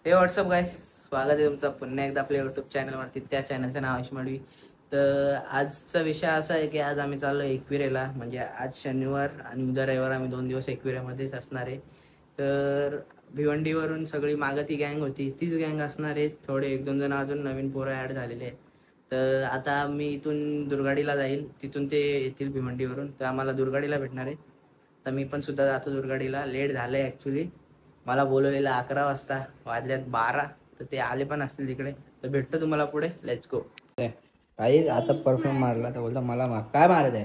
हे व्हॉट्सअप गाय, स्वागत आहे तुमचं पुन्हा एकदा आपल्या युट्यूब चॅनलवरती. त्या चॅनलचं नाव आयुष्यमाडवी. तर आजचा विषय असा आहे की आज आम्ही चाललो एकविरेला. म्हणजे आज शनिवार आणि उद्या रविवार आम्ही 2 दिवस एकविरेमध्येच असणार आहे. तर भिवंडीवरून सगळी मागं ती गँग होती, तीच गँग असणार आहे. थोडे 1-2 जण अजून नवीन पोरं ॲड झालेले आहेत. तर आता मी इथून दुर्गाडीला जाईल, तिथून ते येतील भिवंडीवरून. तर आम्हाला दुर्गाडीला भेटणार आहे. तर मी पण सुद्धा जातो दुर्गाडीला. लेट झालंय ॲक्च्युली, मला बोलवलेलं 11 वाजता, वाजल्यात 12. तर ते आले पण असतील तिकडे. तर भेटतो तुम्हाला पुढे. Let's go. काही आता परफ्यूम मारला तर बोलतो मला मार. काय मारत आहे?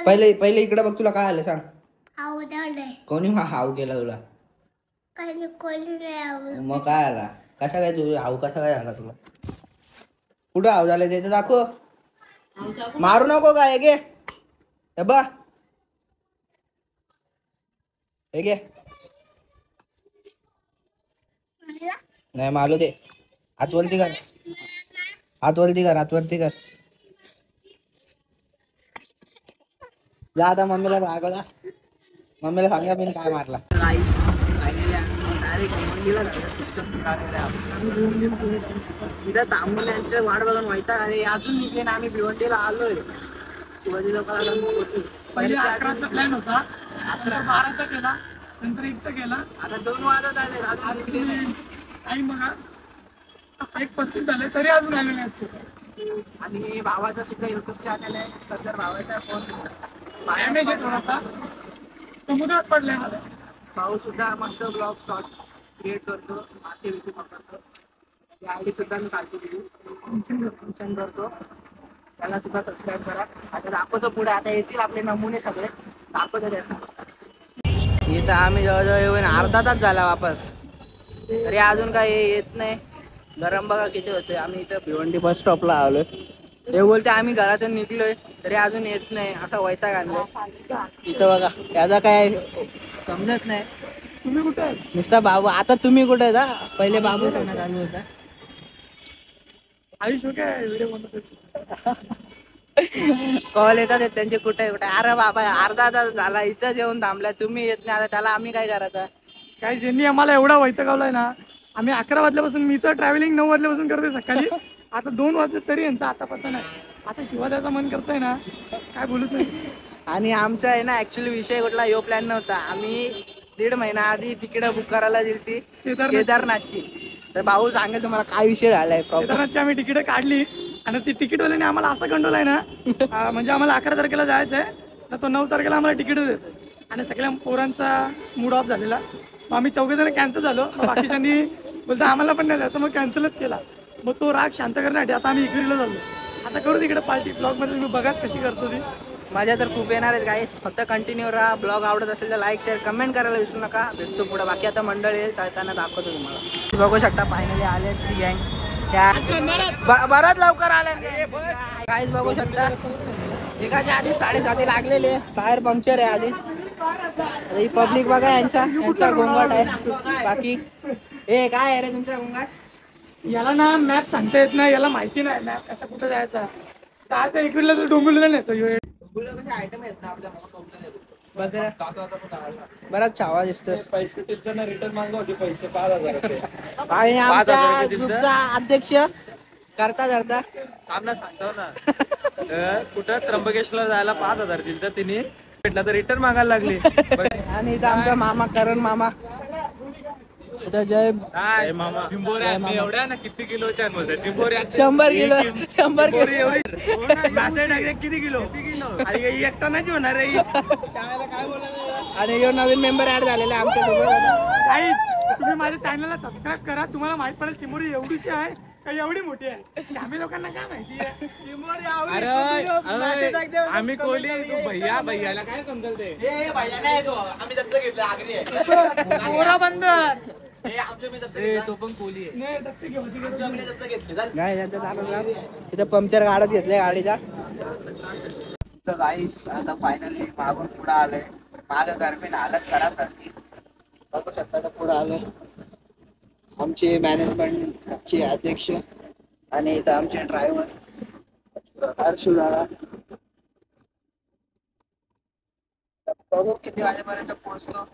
पहिले पहिले इकडे बघ, तुला काय आलं सांग. कोणी हाव केला तुला? मग काय आला? कसा काय तुझा हाव कसा काय आला तुला? कुठं हाव झालं ते तर दाखव. मारू नको काय गे. हे बघ, हे घे. नाही मारलो ते. हातवरती कर, हातवरती कर, हातवरती कर. जा आता मम्मीला रागवला. मम्मीला सांगा मी काय मारला. राईस डायरेक्ट भिवंडीला तिथं थांबून यांचं वाट बघून वैताग आले. अजून निघले ना, आम्ही भिवंडीला आलोय. शिवाजी लोकांना पहिले 11चा प्लॅन होता, 12चा केला, नंतर 1चा केला. आता 2 वाजत आले, अजून निघले नाही. टाइम बघा 1:35 झाले तरी अजून आले नाही. आणि भावाचा सुद्धा युट्यूब चॅनल आहे. सध्या भावाचा फोन डॅमेज आहे थोडासा, समुद्रात पडलाय मला. भाऊ सुद्धा मस्त ब्लॉग शॉर्ट्स क्रिएट करतो, मासे विकू पकडतो. ती आयडी सुद्धा मी काढतो, मेन्शन करतो. त्याला सुद्धा सबस्क्राईब करा. आता दाखवतो पुढे, आता येतील आपले नमुने सगळे, दाखवतो त्यांना. इथं आम्ही जवळजवळ येऊन अर्धा तास झाला वापस, तरी अजून काही येत नाही. गरम बघा किती होते. आम्ही इथं भिवंडी बस स्टॉपला आलोय. हे बोलते आम्ही घरातून निघलोय तरी अजून येत नाही. असा वैताग आणलाय. इथं बघा, त्याचा काय समजत नाही. तुम्ही कुठे आहे? नुसता बाबू. आता तुम्ही कुठे आहे? पहिले बाबू ठेवण्यात चालू होता. आयुष काय व्हिडिओ बनवतो. कॉल येतात त्यांचे, कुठे कुठे. अरे बाबा, अर्धा तास झाला इथंच येऊन थांबलाय, तुम्ही येत नाही. आता त्याला आम्ही काय करायचं? काही ज्यांनी आम्हाला एवढा वैतागवलाय ना. आम्ही 11 वाजल्यापासून, मी तर ट्रॅव्हलिंग 9 वाजल्यापासून करते सकाळी. आता 2 वाजले तरी यांचा आता पत्ता नाही. आता शिवा द्यायचं मन करतंय ना, काय बोलूच नाही. आणि आमचा आहे ना ऍक्च्युअली विषय कुठला यो प्लॅन नव्हता. आम्ही 1.5 महिना आधी तिकीट बुक करायला दिली केदारनाथची. तर भाऊ सांगेल तुम्हाला काय विषय झालाय. केदारनाथची आम्ही तिकीट काढली आणि ती तिकीटवाल्याने आम्हाला असं कंट्रोल आहे ना, म्हणजे आम्हाला 11 तारखेला जायचं आहे, तर तो 9 तारखेला आम्हाला तिकीट देतो. आणि सगळ्या पोरांचा मूड ऑफ झालेला. मग आम्ही 4 जण कॅन्सल झालो. मग बाकीच्यांनी बोलतो आम्हाला पण नाही जायचं, मग कॅन्सलच केला. मग तो राग शांत करण्यासाठी आता आम्ही इकडे झालो. आता करू तिकडे पार्टी. ब्लॉगमध्ये तुम्ही बघाच कशी करतो ती. मजा तर खूप येणार आहेत गाईस. फक्त कंटिन्यू राहा. ब्लॉग आवडत असेल तर लाईक शेअर कमेंट करायला विसरू नका. भेटतो पुढे. बाकी आता मंडळ येईल तळताना दाखवतो तुम्हाला. बघू शकता फायनली आले ती गँग. बराच लवकर आल्या गाईस. बघू शकता एकाच्या आधी 7:30 लागलेले. टायर पंक्चर आहे आधीच. ही पब्लिक बघा, यांचा गोंगाट आहे. बाकी हे काय आहे रे तुमचा गोंगाट? याला ना मॅप सांगता येत नाही, याला माहिती नाही मॅप कसा कुठं जायचा. जायचं इकडलं तर डोंबिवलीला नेतो. आयटम आहेत ना आपल्या बराच छावा दिसतोय. पैसे त्यांना रिटर्न मागवा होते पैसे 5,000. आणि आमच्या ग्रुपचा अध्यक्ष करता आम्हाला सांगतो ना कुठं त्र्यंबकेश्वरला जायला 5,000 दिले, तर तिने भेटला तर रिटर्न मागायला लागले. आणि इथं आमचा मामा करण मामा. इथं जय मामा चिंबोऱ्या एवढ्या ना, किती किलोच्या चिंबोऱ्या? 100 किलो. 100 किलो एवढी मासे टाकले. किती किलो? एकटा नाही होणार रे. आणि यो नवीन मेंबर ऍड झालेला आमच्या सोबत. काहीच तुम्ही माझ्या चॅनलला सबस्क्राईब करा. तुम्हाला माहित पडेल चिंबोरी एवढीशी आहे का एवढी मोठी आहे. आम्ही लोकांना काय माहिती आहे चिंबोरी. आम्ही कोली, तू भैया भैयाला काय समजल ते? आम्ही दत्तक घेतलं. आगरी आहे पोरा बंदर. तो पण कोली आहे. तिथं पंक्चर काढत घेतलंय गाडीचा. तर गाईस आता फायनली मागून पुढे आलोय. मागं गरमीन हालत खराब राहते. बघू शकता तर पुढे आलोय. आमचे मॅनेजमेंटचे अध्यक्ष आणि इथं आमचे ड्रायव्हर हर्षू दादा. बघू किती वाजेपर्यंत पोहोचतो.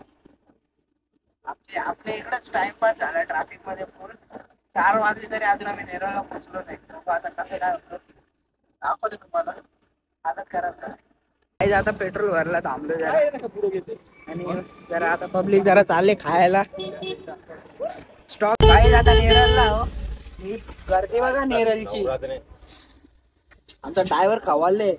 आपल्या इकडेच टाइमपास झाला ट्रॅफिक मध्ये फुल 4 वाजले तरी अजून आम्ही नेरळला पोहोचलो नाही. बघू आता कसं काय होतं दाखवतो तुम्हाला. हालत खराब झाली. आता पेट्रोल भरला थांबलो जरा आणि जरा आता पब्लिक जरा चालले खायला स्टॉप. काही आता नेरळला हो गर्दी बघा नेरळची. आमचा ड्रायव्हर खवाले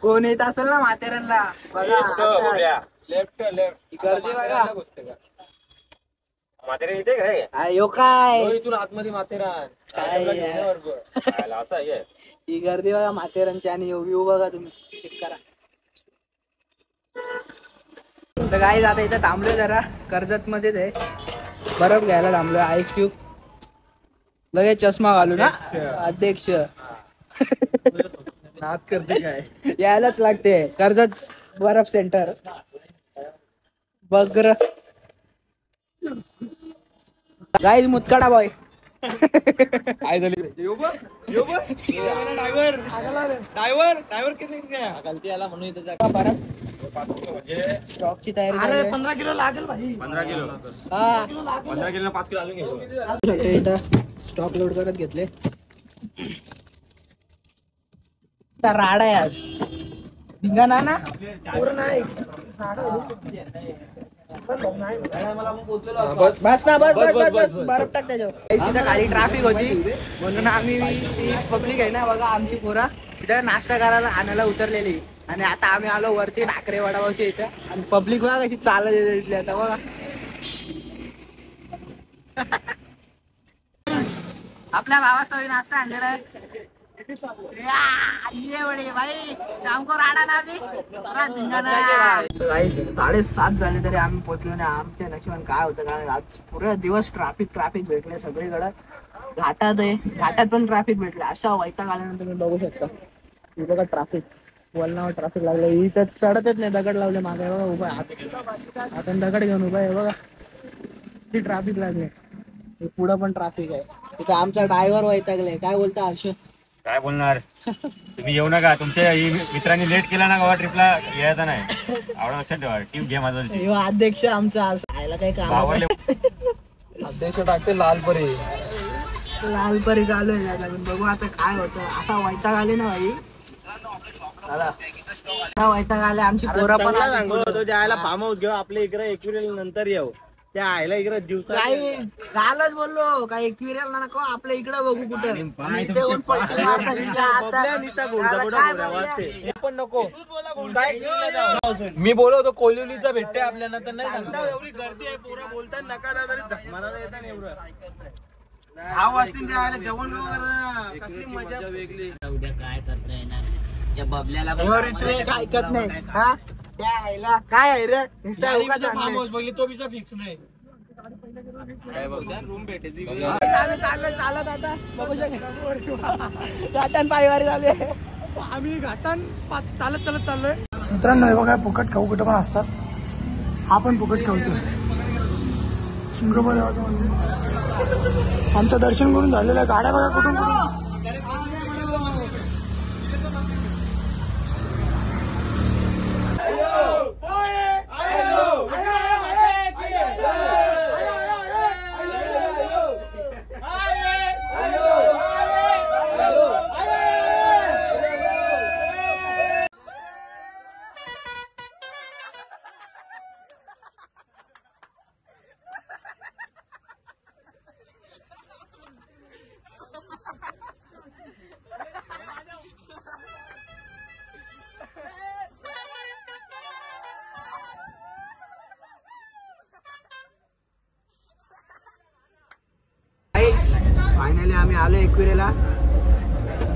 कोण येत असेल ना माथेरानला बघा. लेफ्ट गर्दी बघा. माथेरान येते काय यो काय इथून आतमध्ये माथेरान काय असं आहे. ही गर्दी बघा माथेरानची आणि व्ह्यू बघा तुम्ही चेक करा. तर गाईज आता इथं थांबलोय जरा कर्जत मध्येच आहे. बर्फ घ्यायला थांबलोय आईस क्यूब. लगेच चष्मा घालू ना अध्यक्ष. नाद करते काय यायलाच लागते कर्जत बर्फ सेंटर. बघ गाईज मुतकडा बॉय. काय झाली ड्रायव्हर किती गलती आला म्हणून इथं म्हणजे स्टॉकची तयारी झाली. 15 किलो लागेल भाई. 15 किलो हा 15 किलो 5 किलो अजून घ्यायचं. इथं स्टॉक लोड करत घेतले. राडा आहे आज धिंगाणा ना पूर्ण नाही. बस ना बस बस बस बस बर्फ टाक त्याच्यावर. खाली ट्रॅफिक होती म्हणून आम्ही ती पब्लिक आहे ना बघा आमची पोरा तिथं नाश्ता करायला आणायला उतरलेली. आणि आता आम्ही आलो वरती ढाकरे वडापावच्या इथं आणि पब्लिक बघा कशी चालत येते इथली आता बघा. आपल्या भावाचा नाश्ता आणलेला आहे. भाई 7:30 झाले तरी आम्ही पोहोचलो नाही. आमच्या नशिबाने काय होतं काय आज पुरा दिवस ट्रॅफिक भेटले सगळीकडे. घाटात आहे घाटात पण ट्रॅफिक भेटले. अशा वैताग आल्यानंतर तुम्ही बघू शकता ही बघा ट्रॅफिक वलनावर ट्रॅफिक लागलं. इथं चढतच नाही दगड लावले मागे बघा उभा आता दगड घेऊन उभा आहे बघा. ती ट्रॅफिक लागले पुढं पण ट्रॅफिक आहे. तिथं आमचा ड्रायव्हर वैतागले. काय बोलता हर्ष? काय बोलणार तुम्ही येऊ नका. तुमच्या मित्रांनी लेट केला ना गोवा ट्रिपला यायचा नाही. आवडा लक्षात ठेवा. टीम घे माझा अध्यक्ष आमचा आयला काही काम अध्यक्ष टाकते लालपरी चालू आहे. बघू आता काय होतं. आता वैताग आले ना भाई. वैताग आले. आमची पोरं पण होतो जायला फार्म हाऊस घेऊ आपल्या इकडे एकविरेल नंतर येऊ. त्या आयला इकडे दिवसा काही कालच बोललो काय एकविरेल ना नको आपल्या इकडे बघू कुठं. पण नको काय मी बोलवतो कोलिवलीचा भेटते आपल्याला तर नाही सांगता. एवढी गर्दी आहे पोरं बोलतात नका तरी मला येत नाही एवढं. 6 वाजतील जायला जेवण कसली मजा वेगळी. उद्या काय करता येणार त्या बबल्याला ऐकत नाही. हा त्या आईला काय आहे रे फार्म हाऊस बघली तो बिचा फिक्स नाही. रूम भेटायची आम्ही चालत आता बघू शकता पायवारी झाले. आम्ही घाटान चालत चाललोय. मित्रांनो हे बघा फुकट खाऊ कुठं पण असतात. हा पण फुकट खाऊचो शिंगोबा देवाचं मंदिर. आमचं दर्शन करून झालेलं आहे. गाड्या बघा कुठून कुठून. फायनली आम्ही आलो एकविरेला.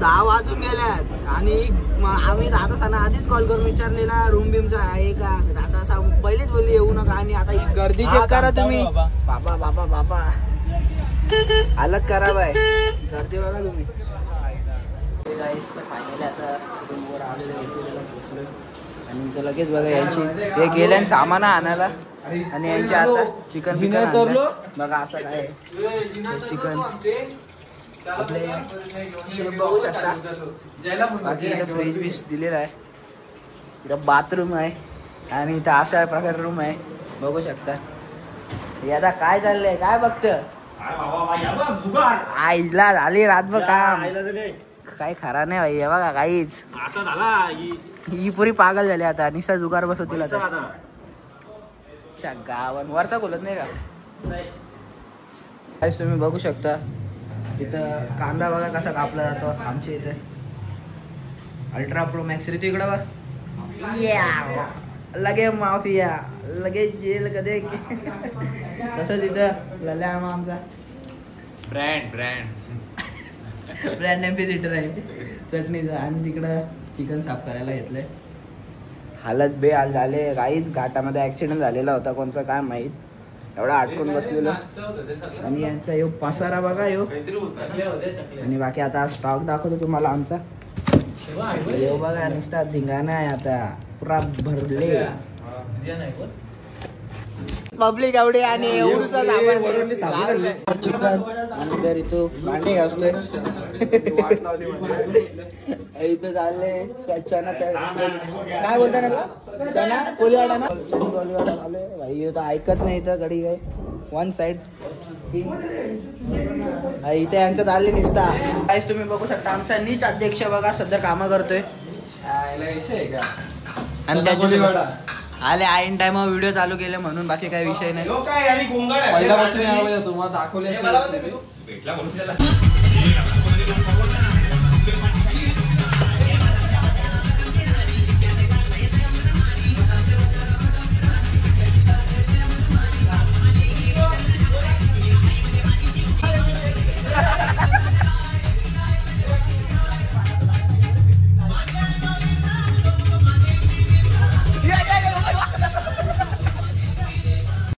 10 वाजून गेल्यात आणि आम्ही दादा सणा आधीच कॉल करून विचारलेला रूम बीमचा आहे का. दादा सा पहिलेच बोलली येऊ नका. आणि आता ही गर्दी चेक करा तुम्ही. बाबा बाबा बाबा हालत खराब आहे. गर्दी बघा तुम्ही. फायनली आता रूमवर आलेलो एकविरेला पोचलोय. आणि इथं लगेच बघा यायची हे गेल्या सामान आणायला. आणि यांच्या आता चिकन बघा असं काय चिकन आपले शेफ बघू शकता. बाकी इथं फ्रीज बीज दिलेला आहे. इथं बाथरूम आहे आणि इथं अशा प्रकारे रूम आहे बघू शकता. हे आता काय चाललंय काय बघतं आईला झाली रातभर काम काय खरा नाही भाई. हे बघा काहीच ही पुरी पागल झाली आता निसा जुगार बसवतील आता गावन वरचा खोलत नाही का. तुम्ही बघू शकता तिथं कांदा बघा कसा कापला जातो आमच्या इथे. अल्ट्रा प्रो मॅक्स रे इकडं बघ लगे माफिया लगे जेल कधी तसं तिथं लल्या आमचा ब्रँड एम्फिसिटर आहे चटणीचा. आणि तिकडं चिकन साफ करायला घेतलंय. हालत बेहाल झाले काहीच. घाटामध्ये ऍक्सिडेंट झालेला होता कोणचा काय माहित. एवढा अडकून बसलेलो. आणि यांचा यो पसारा बघा यो. आणि बाकी आता स्टॉक दाखवतो तुम्हाला आमचा. यो बघा नुसता धिंगाणा आहे आता पुरा भरले पब्लिक एवढे. आणि एवढूचा चिकन आणि तर इथं भांडे घासतोय इथं झाले चना काय बोलता ना चना कोलीवाडा ना कोलीवाडा झाले भाई. तर ऐकत नाही इथं गडी काय वन साइड इथे यांचं चालले निसता. काहीच तुम्ही बघू शकता आमचा नीच अध्यक्ष बघा सध्या कामं करतोय. आणि त्याच्या आले आईन टाइम व्हिडिओ चालू केले म्हणून बाकी काही विषय नाही. तुम्हाला दाखवले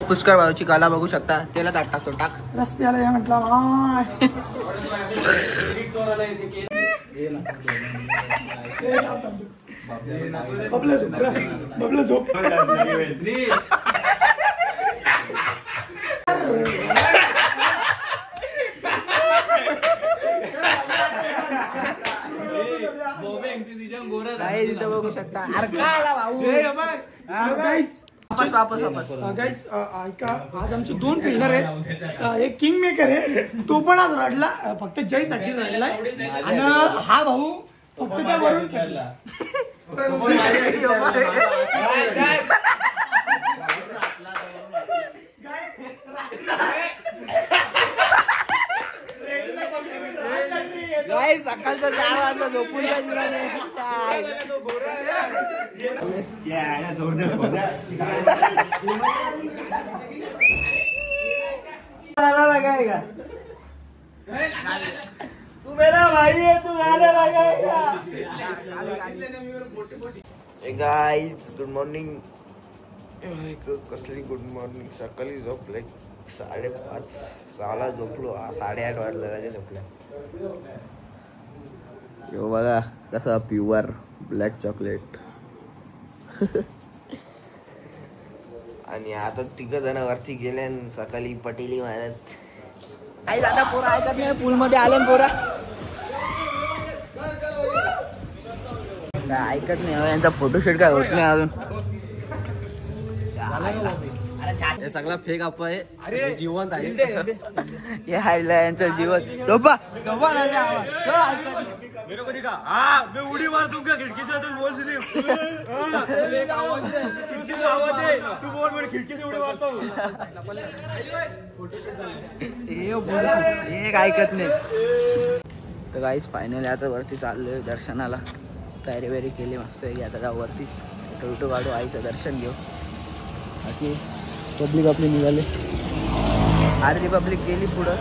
पुष्कर भाऊची कला बघू शकता. त्याला ताट टाकतो टाक रस प्याला या म्हटलं बबला झोप बघू शकता. अरे काय भाऊ गाईज ऐका आज आमचे 2 फिल्डर आहेत. एक किंग मेकर आहे तो पण आज रडला फक्त जयसाठी रडला आणि हा भाऊ फक्त त्या वरून चढला. सकाळचं 4 वाजता झोपून तू मेरा भाई है तू गाना लगाएगा. Guys good morning. कसली गुड मॉर्निंग. सकाळी झोपले 5:30 झोपलो 8:30 वाजले झोपल्या. यो बघा कसा प्युअर ब्लॅक चॉकलेट. आणि आता 3 जण वरती गेले आणि सकाळी पटेली मारत काही दादा पोरा ऐकत नाही. पूल मध्ये आले पोरा ऐकत नाही. यांचा फोटोशूट काय होत नाही अजून. हे सगळा फेक अप्पा आहे. अरे जिवंत आहे यांचं जीवन धोपा मेरे को दिखा हाँ मैं उड़ी मार दूंगा खिड़की से. तू बोल तू बोल मेरी खिड़की से उड़ी मारता हूँ. एक ऐकत नाही. तर गाईस फायनली आता वरती चाललोय दर्शनाला. तयारी वेरी केली मस्त आहे की आता जाऊ वरती फोटो काढू आईचं दर्शन घेऊ. बाकी पब्लिक आपली निघाले. अर्धी पब्लिक गेली पुढं.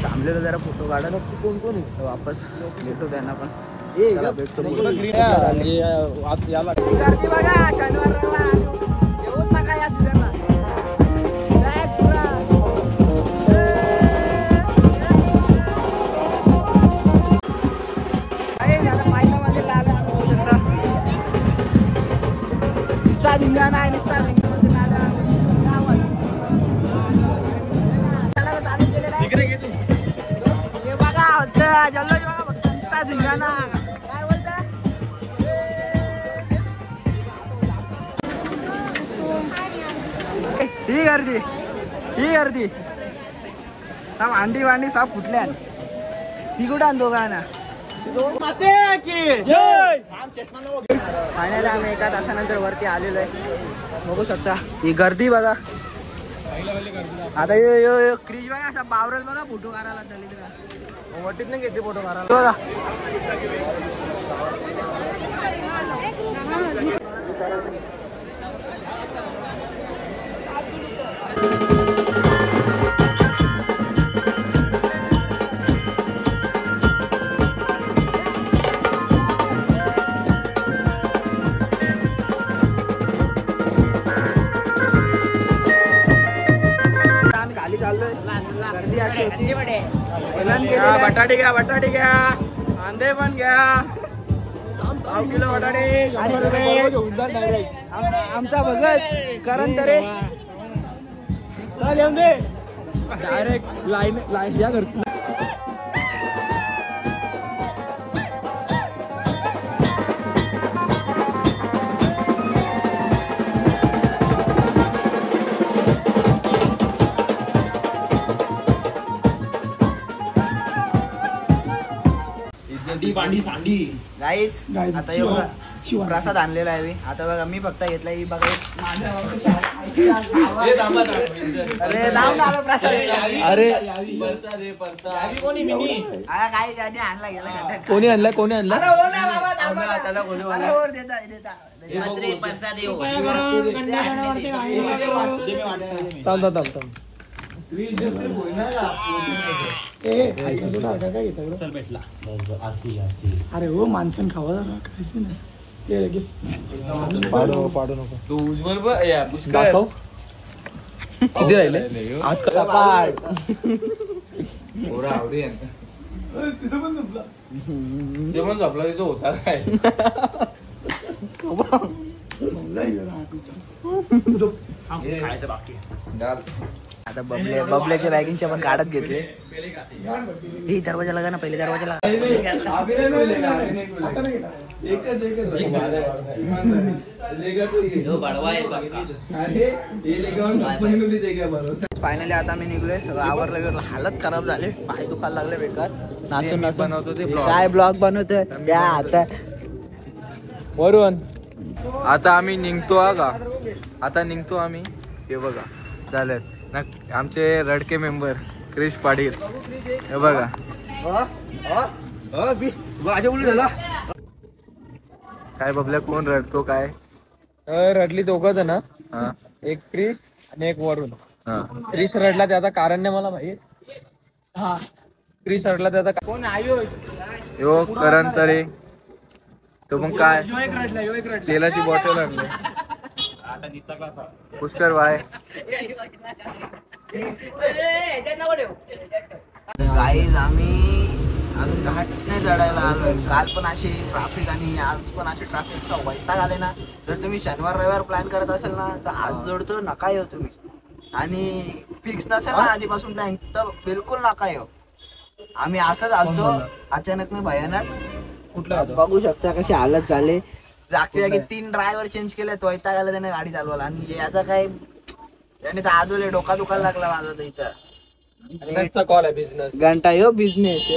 थांबलेलो जरा फोटो काढायला. कोण कोण वापस भेटू त्यांना पण भेटतो. बघा शनिवार येऊच नका या सीझनला. पाहिला मध्ये नुसता धिंगाणा आहे नुसता जल्लोष बघा फक्त नुसता धिंगाणा. काय बोलता ही गर्दी साप अंडी वांडी साप फुटल्या ती कुठं आणतो का ना फायनली आम्ही एका तासानंतर वरती आलेलो आहे बघू शकता ही गर्दी बघा आता यो क्रिश बघा असा बावरेल बघा फोटो काढायला दलित वटीत नाही घेते फोटो काढायला बघा बटाटे घ्या कांदे पण घ्या 5 किलो बटाटे आमचा बघत करण तरे येऊन दे डायरेक्ट लाईन या घरची गाईस आता प्रसाद आणलेला आहे आता बघा मी फक्त घेतला ही बघा कोणी आणला अरे हो माणसं खावा जरा खायचं नाही पाडू नको किती राहिले आज कसा पाड तिथं पण झोपला तिथं होता काय आता बबल्याच्या बॅगिंगच्या पण काढत घेतले ही दरवाजा लगा ना पहिले दरवाजाला फायनली आता मी निघलोय सगळं आवरलं गेलं हालत खराब झाले पाय दुखायला लागले बेकार नाचून बनवतो ते काय ब्लॉग बनवतोय त्या आता वरून आता आम्ही निघतो का आता निघतो आम्ही हे बघा झालं आमचे रडके मेंबर क्रिश पाटील हे बघा काय बबल्या कोण रडतो काय रडली दोघं ना एक क्रिस आणि एक वरुण क्रिस रडला त्याचा कारण नाही मला माहिती हा क्रिस रडला त्याचा कोण यो करण तरे तो मग काय तेलाची बॉटल आणली पुष्कर भाई गाईज आम्ही अजून घाट नाही चढायला आलोय काल पण अशी ट्रॅफिक आणि आज पण अशी ट्रॅफिकचा वैताग आले ना जर तुम्ही शनिवार रविवार प्लॅन करत असेल ना तर आज जोडतो नका येऊ तुम्ही आणि फिक्स नसेल ना आधीपासून प्लॅन तर बिलकुल नका येऊ आम्ही असंच आलतो अचानक मी भयानक कुठला बघू शकता कशी हालत झाले जागच्या जागी 3 ड्रायव्हर चेंज केले वैताग आला त्याने गाडी चालवायला आणि याचा काय त्याने तर आजोले डोका दुखायला लागला माझा तर इथं कॉल आहे बिझनेस घंटा यो बिझनेस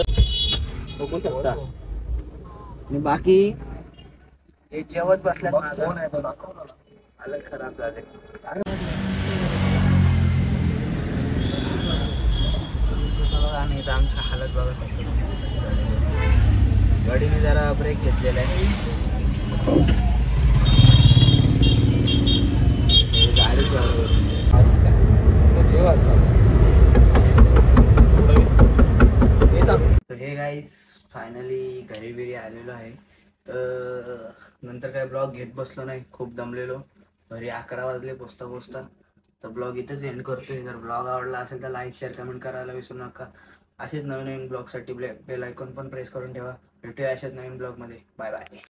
बघू शकता बाकी हे जेवत बसल्यात हालत खराब झाले आणि इथं आमचा हालत बघा गाडीने जरा ब्रेक घेतलेला आहे हे गाईज फायनली घरी बिरी आलेलो आहे तर नंतर काय ब्लॉग घेत बसलो नाही खूप दमलेलो घरी 11 वाजले पोचता तर ब्लॉग इथेच एंड करतोय जर ब्लॉग आवडला असेल तर लाईक शेअर कमेंट करायला विसरू नका असेच नवीन ब्लॉगसाठी बेल आयकॉन पण प्रेस करून ठेवा भेटूया अशाच नवीन ब्लॉगमध्ये बाय बाय